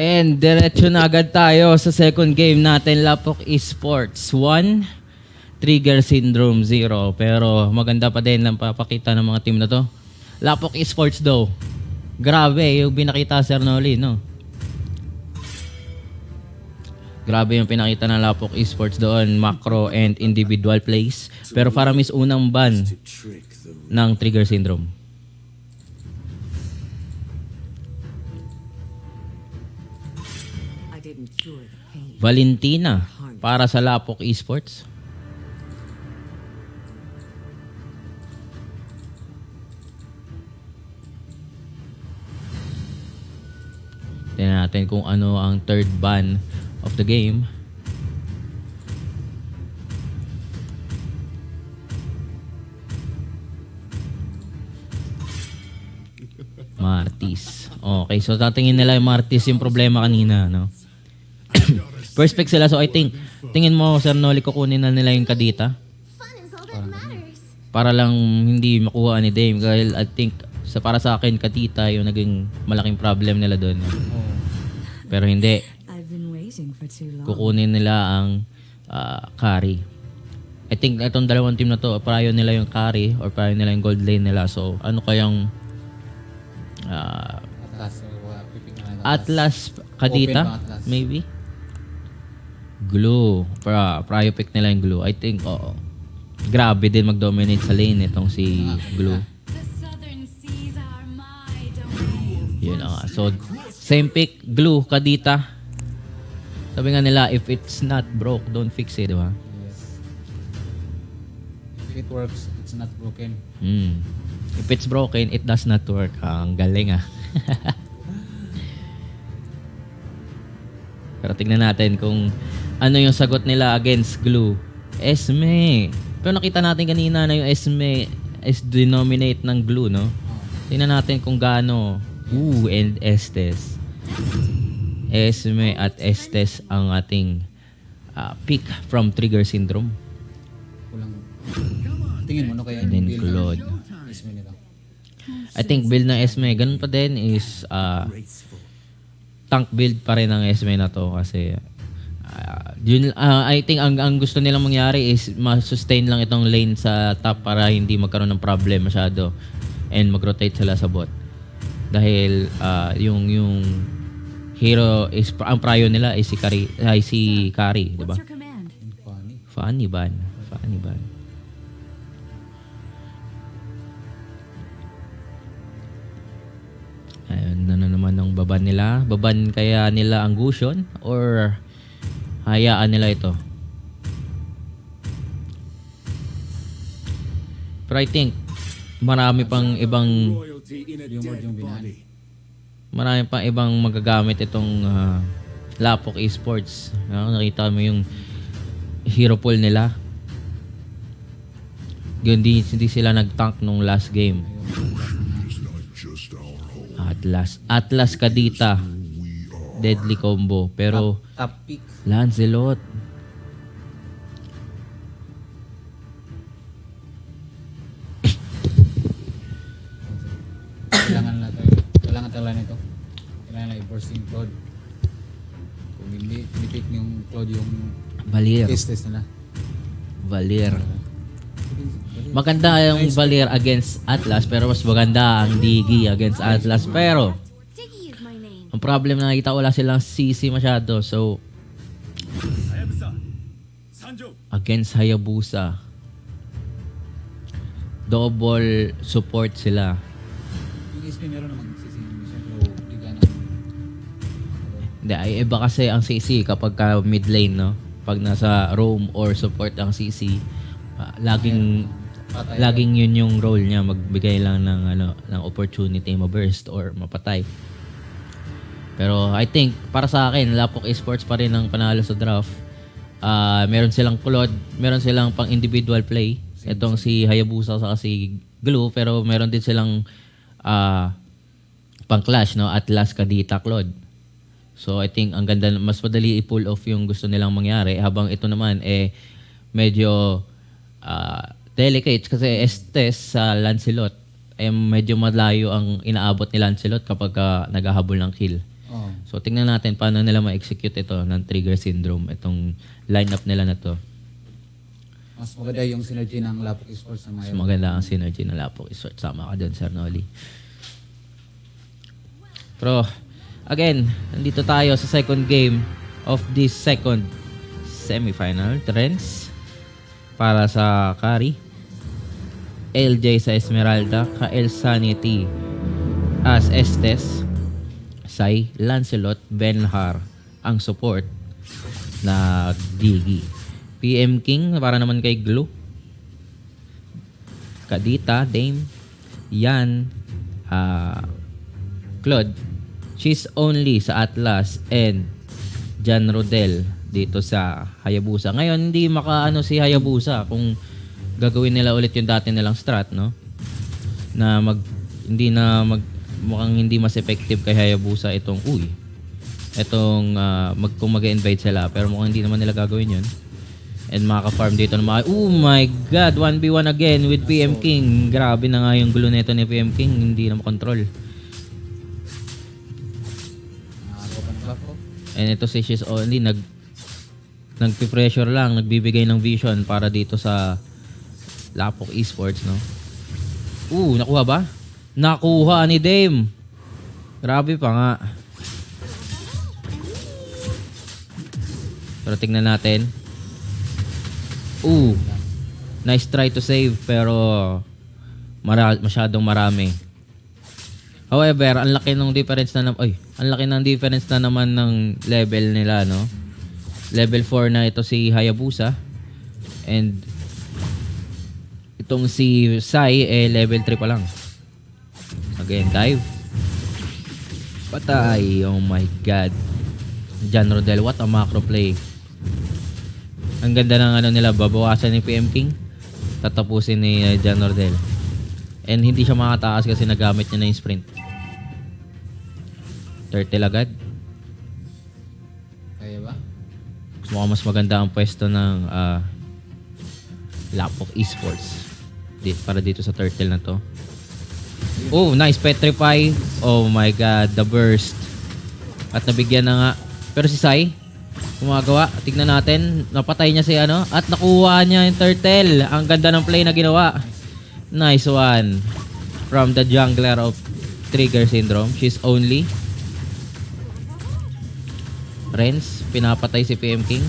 And diretso na agad tayo sa second game natin, Lapok Esports 1, Trigger Syndrome 0. Pero maganda pa din ang papakita ng mga team na to. Lapok Esports daw. Grabe yung pinakita Sir Noli, no? Grabe yung pinakita ng Lapok Esports doon, macro and individual plays. Pero Faramis unang ban ng Trigger Syndrome. Valentina para sa Lapok Esports. Tingnan natin kung ano ang third ban of the game. Martis. Okay, so tatingin nila yung Martis yung problema kanina, no? First pick sila, so I think, tingin mo, Sir Noli, kukunin na nila yung Kadita? Para lang hindi makuha ni Dame. Dahil I think, para sa akin, Kadita yung naging malaking problem nila doon. Pero hindi. Kukunin nila ang carry. I think itong dalawang team na to, prayo nila yung carry or prayo nila yung gold lane nila. So, ano kayang Atlas, Kadita? Maybe? Glue. Prayo pick nila yung Glue. I think, oo. Grabe din mag-dominate sa lane itong si Glue. Yun nga. So, same pick, Glue, Kadita. Sabi nga nila, if it's not broke, don't fix it, di ba? Yes. If it works, it's not broken. If it's broken, it does not work. Ang galing ah. Pero tingnan natin kung ano yung sagot nila against Glue. Esme. Pero nakita natin kanina na yung Esme is denominate ng Glue, no? Tingnan natin kung gaano. And Estes. Esme at Estes ang ating pick from Trigger Syndrome. Kulang. Tingin mo, ano kaya And then build Claude. ng Esme nila? I think build ng Esme, ganun pa din is tank build pa rin ng Esme na to kasi I think ang gusto nilang mangyari is ma-sustain lang itong lane sa top para hindi magkaroon ng problem masyado and mag-rotate sila sa bot. Dahil yung hero is ang prayo nila is si Kari, di ba? Funny ban. Ayun na naman ang baban nila. Baban kaya nila ang Gusion or hayaan nila ito? Pero I think marami pang ibang magagamit itong Lapok Esports. Nakita mo yung hero pool nila. Hindi sila nag-tank nung last game. Atlas Kadita. Deadly combo. Pero Top pick. Lancelot. Kailangan talaga nito. Kailangan na i-burst yung Claude. Kung hindi, pick yung Claude yung Valier. test nila. Valier. Maganda yung Valier against Atlas pero mas maganda ang Digi against Atlas. Pero ang problem na nakita, wala silang CC masyado. So against Hayabusa, double support sila. Yung SP meron namang CC. Hindi, ay iba kasi ang CC kapag ka mid lane, no? Pag nasa roam or support ang CC, laging yun yung role niya, magbigay lang ng opportunity ma-burst or mapatay. Pero I think para sa akin, Lapok Esports pa rin ang panalo sa draft. Meron silang Claude, meron silang pang individual play. Itong si Hayabusa sa si Glue, pero meron din silang pang clash, no? Atlas, Kadita, Claude. So I think ang ganda, mas madali i-pull off yung gusto nilang mangyari habang ito naman medyo delicate kasi Estes sa Lancelot medyo malayo ang inaabot ni Lancelot kapag naghahabol ng kill. So, tingnan natin paano nila ma-execute ito ng trigger syndrome, itong lineup nila na to. Mas maganda yung synergy ng Lapok Esports sa Mas mga maganda ang synergy ng Lapok Esports. Sama ka dun, Sir Noli. Pero, again, nandito tayo sa second game of this second semifinal. Trends para sa Kari. LJ sa Esmeralda. Kael Sanity as Estes. Sai, Lancelot, Benhar ang support na Digi. PM King para naman kay Glue. Kadita, Dame, Yan, Claude, She's Only sa Atlas, and Jan Rodel dito sa Hayabusa. Ngayon, hindi makaano si Hayabusa kung gagawin nila ulit yung dati nilang strat, no? Na mukhang hindi mas effective kay Hayabusa itong kung mag-invite sila, pero mukhang hindi naman nila gagawin yun. And makaka-farm dito na oh my god, 1v1 again with PM King. Grabe na nga yung gulo nito ni PM King, hindi na makontrol. And ito si She's Only nagpi-pressure lang, nagbibigay ng vision para dito sa Lapok Esports, no? Nakuha ba? Nakuha ni Dame. Grabe pa nga. Pero tingnan natin. Nice try to save pero masyadong marami. However, ang laki ng difference na naman ng level nila, no? Level 4 na ito si Hayabusa. And itong si Sai level 3 pa lang. Again, dive. Patay. Oh my god. Jan Rodel, what a macro play. Ang ganda ng nila, babawasan ni PM King. Tatapusin ni Jan Rodel. And hindi siya makataas kasi nagamit niya na yung sprint. Turtle agad. Kaya ba? Mukhang mas maganda ang pwesto ng Lapok Esports para dito sa turtle na to. Nice petrify. Oh my god, the burst. At nabigyan na nga. Pero si Sai, gumagawa. Tignan natin. Napatay niya si at nakuha niya yung turtle. Ang ganda ng play na ginawa. Nice one. From the jungler of Trigger Syndrome. She's Only. Renz, pinapatay si PM King.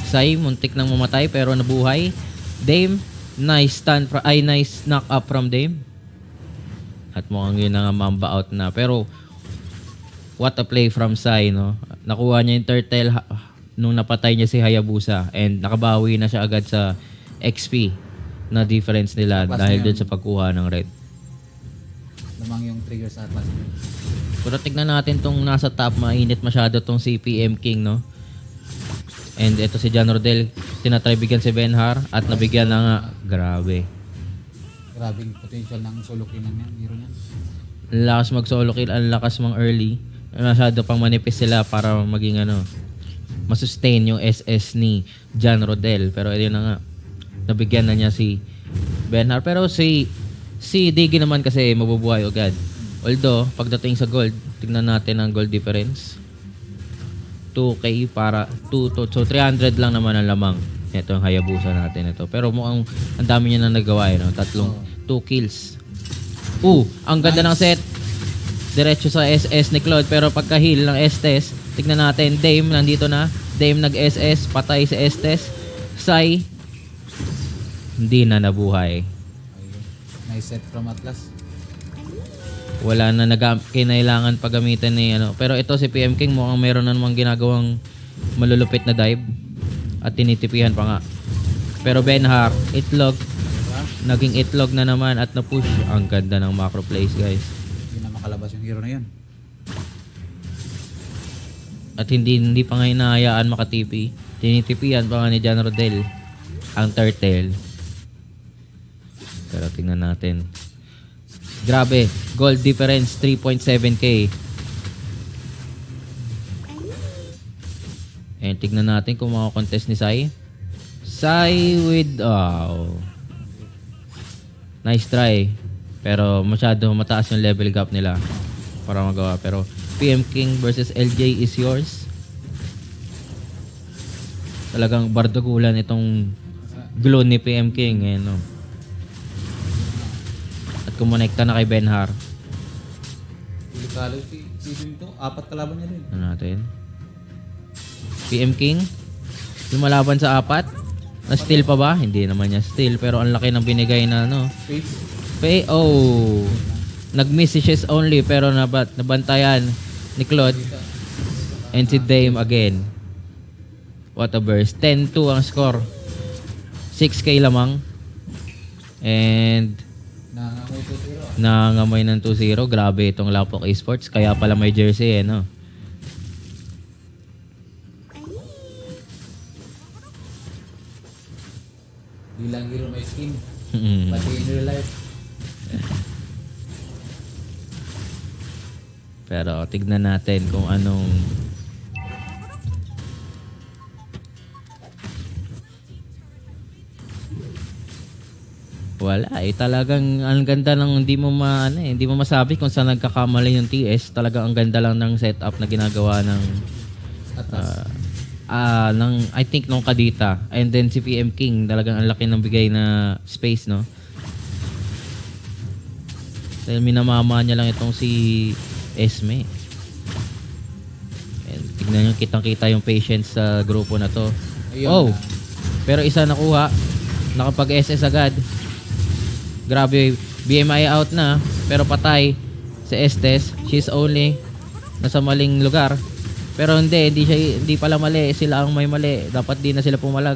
Sai, muntik nang mamatay pero nabuhay. Dame, nice nice knock up from Dame. At mukhang yun na nga mamba out na. Pero, what a play from Sai, no? Nakuha niya yung turtle nung napatay niya si Hayabusa. And nakabawi na siya agad sa XP na difference nila dahil dun sa pagkuha ng red. Lamang yung trigger sa Atlas. Pero tignan natin tong nasa top. Mainit masyado tong si PM King, no? And ito si Jan Rodel. Tinatry bigyan si Benhar at nabigyan na nga. Grabe. Grabing potential ng solo kill ng hero niyan. Ang lakas mag-solo kill, ang lakas mang early. Masyado pang manipis sila para maging masustain yung SS ni Jan Rodel. Pero yun na nga, nabigyan na niya si Benhar. Pero si Digi naman kasi mabubuhay agad. Although, pagdating sa gold, tignan natin ang gold difference. 2K para 2 so 300 lang naman ang lamang. Ito ang Hayabusa natin ito. Pero mukhang ang dami niya na nagawa, no? 2 kills. Ang ganda ng set. Diretso sa SS ni Claude. Pero pagka-heal ng Estes, tignan natin. Dame, nandito na. Dame nag-SS. Patay si Estes. Sai, hindi na nabuhay. Nice set from Atlas. Wala na kinailangan pagamitan ni Pero ito si PM King mukhang meron na namang ginagawang malulupit na dive. At tinitipihan pa nga. Pero Benhar, itlog. Naging itlog na naman at na-push. Ang ganda ng macro plays, guys. Hindi na makalabas yung hero na yun. At hindi pa nga hinahayaan makatipi. Tinitipihan pa nga ni Jan Rodel ang turtle. Pero tingnan natin. Grabe. Gold difference 3.7k. And tignan natin kung makakontest ni Sai. Sai with... Nice try. Pero masyado mataas yung level gap nila para magawa. Pero PM King versus LJ is yours. Talagang bardagulan itong glow ni PM King eh, no? At kumonekta na kay Benhar. Delikado si Jim to. 4 kalaban niya din. Ano natin? PM King lumalaban sa 4. Na steal pa ba? Hindi naman niya steal, pero ang laki ng binigay na ano. Space. Oh. Nag-miss si Chess only pero nabantayan ni Claude. And si Dame again. What a burst. 10-2 ang score. 6K lamang. And nangangamoy ng 2-0. Grabe itong Lapok Esports. Kaya pala may jersey eh, no? Di lang hero may skin. Mm. Pati in real life. Pero tignan natin kung anong wala eh. Talagang ang ganda ng hindi mo hindi mo masabi kung saan nagkakamali yung TS. Talagang ang ganda lang ng setup na ginagawa ng Atas. I think nung Kadita. And then si PM King, talagang ang laki ng bigay na space, no? Dahil minamama niya lang itong si Esme. And tignan nyo, kitang-kita yung patience sa grupo na to. Ayun Oh! na. Pero isa nakuha. Nakapag-SS agad. Grabe, BMI out na. Pero patay si Estes. She's only nasa maling lugar. Pero hindi pala mali. Sila ang may mali. Dapat di na sila pumalag.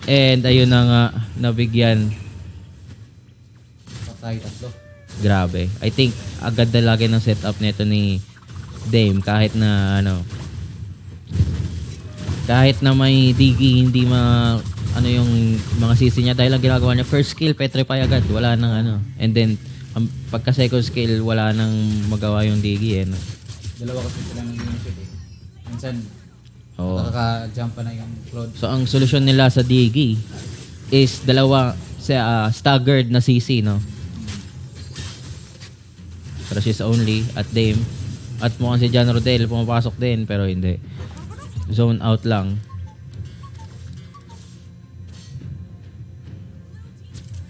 And ayun na nga, nabigyan. Patay 3. Grabe. I think agad na lagi ng setup nito ni Dame kahit na kahit na may digi hindi yung mga sisi niya dahil ang ginagawa niya first skill petrify agad, wala nang and then pagka second skill wala nang magawa yung digi eh, no? Dalawa kasi sila ng unit eh. Minsan Oo. nakaka-jump pa na yung Claude. So ang solusyon nila sa digi is dalawa sa staggered na CC, no? Pero she's only at Dame. At mukhang si John Rodel pumapasok din pero hindi. Zone out lang.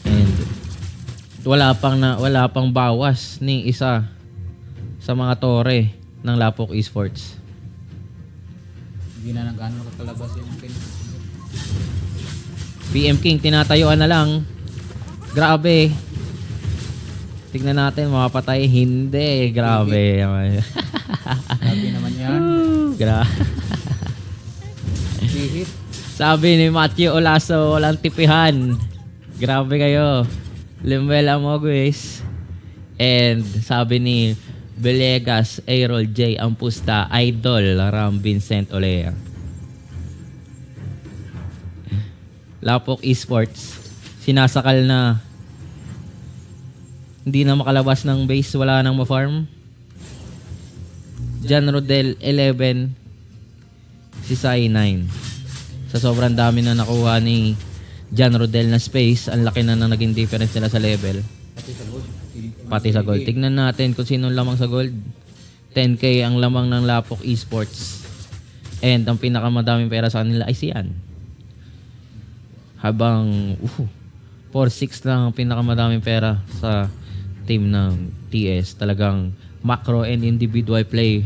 And wala pang bawas ni isa sa mga tore ng Lapok Esports. Hindi na nang gano'n kakalabas yung kin. PM King tinatayuan na lang. Grabe. Tignan natin mapapatay. Hindi. Grabe. Sabi naman yan. Hit. Sabi ni Matthew Olaso, walang tipihan. Grabe kayo. Limbel Amoguis. And sabi ni Belegas, Aerol J. Ampusta, Idol, Ram Vincent Olea. Lapok Esports, sinasakal na. Hindi na makalabas ng base, wala nang ma-farm. John Rodel 11, si Sai 9. Sa sobrang dami na nakuha ni John Rodel na space, ang laki na naging difference nila sa level. Pati sa gold. Pati sa gold. Tignan natin kung sino lamang sa gold. 10K ang lamang ng Lapok Esports. And ang pinakamadaming pera sa kanila ay siyan. Habang 4-6 lang ang pinakamadaming pera sa team ng TS. Talagang macro and individual play.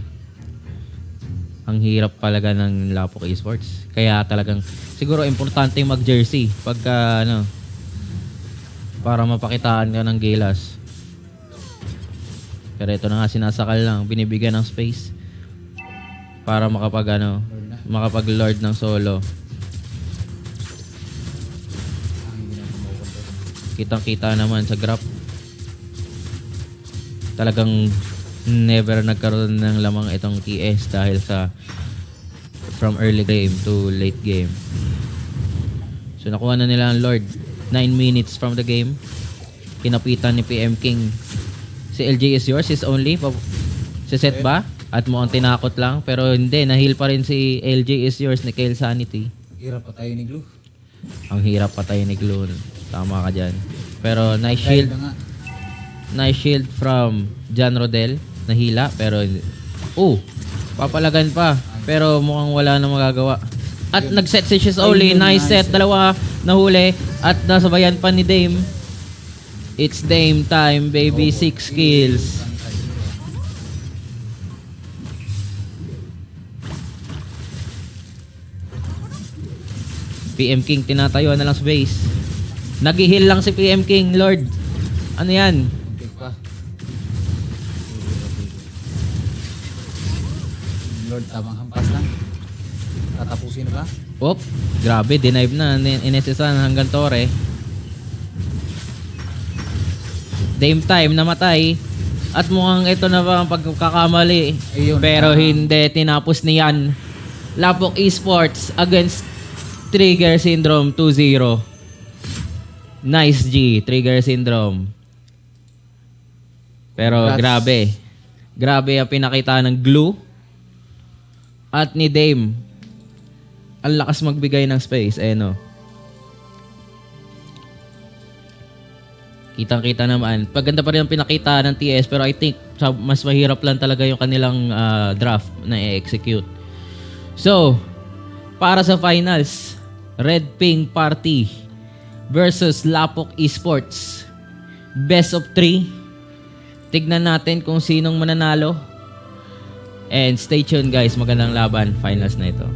Ang hirap talaga ng Lapok Esports. Kaya talagang siguro importante mag-jersey pagka para mapakitaan ka ng gilas. Pero ito na nga, sinasakal lang, binibigyan ng space para makapag-lord ng solo. Kitang-kita naman sa graph. Talagang never nagkaroon ng lamang itong TS dahil sa from early game to late game. So nakuha na nila ang Lord 9 minutes from the game. Kinapitan ni PM King. Si LJ is yours is only si set ba? At mukhang tinakot lang pero hindi, na-heal pa rin si LJ is yours ni Kale Sanity. Hirap pa tayo ni Glue. Ang hirap patay ni Glue. Tama ka dyan. Pero nice shield. Nice shield from John Rodel. nahila pero papalagan pa. Pero mukhang wala na magagawa. At nag-set si Shizoli, nice set, dalawa nahuli at nasabayan pa ni Dame. It's Dame time, baby, 6 kills. PM King tinatayo na lang sa base. Nag-heal lang si PM King, Lord. Ano yan? Pick pa. Lord, tamang hampas lang. Tatapusin na ba? Grabe, denive na. Inesesan hanggang Torre. Dame time, namatay. At mukhang ito na ba ang pagkakamali. Ayun. Pero hindi, tinapos niyan. Lapok Esports against Trigger Syndrome 2-0. Nice G, Trigger Syndrome. Pero Congrats. grabe. Grabe ang pinakita ng glue. At ni Dame. Ang lakas magbigay ng space. No. Kitang-kita naman. Paganda pa rin ang pinakita ng TS pero I think mas mahirap lang talaga yung kanilang draft na i-execute. So, para sa finals, Red Pink Party versus Lapok Esports. Best of 3. Tignan natin kung sinong mananalo. And stay tuned guys, magandang laban. Finals na ito.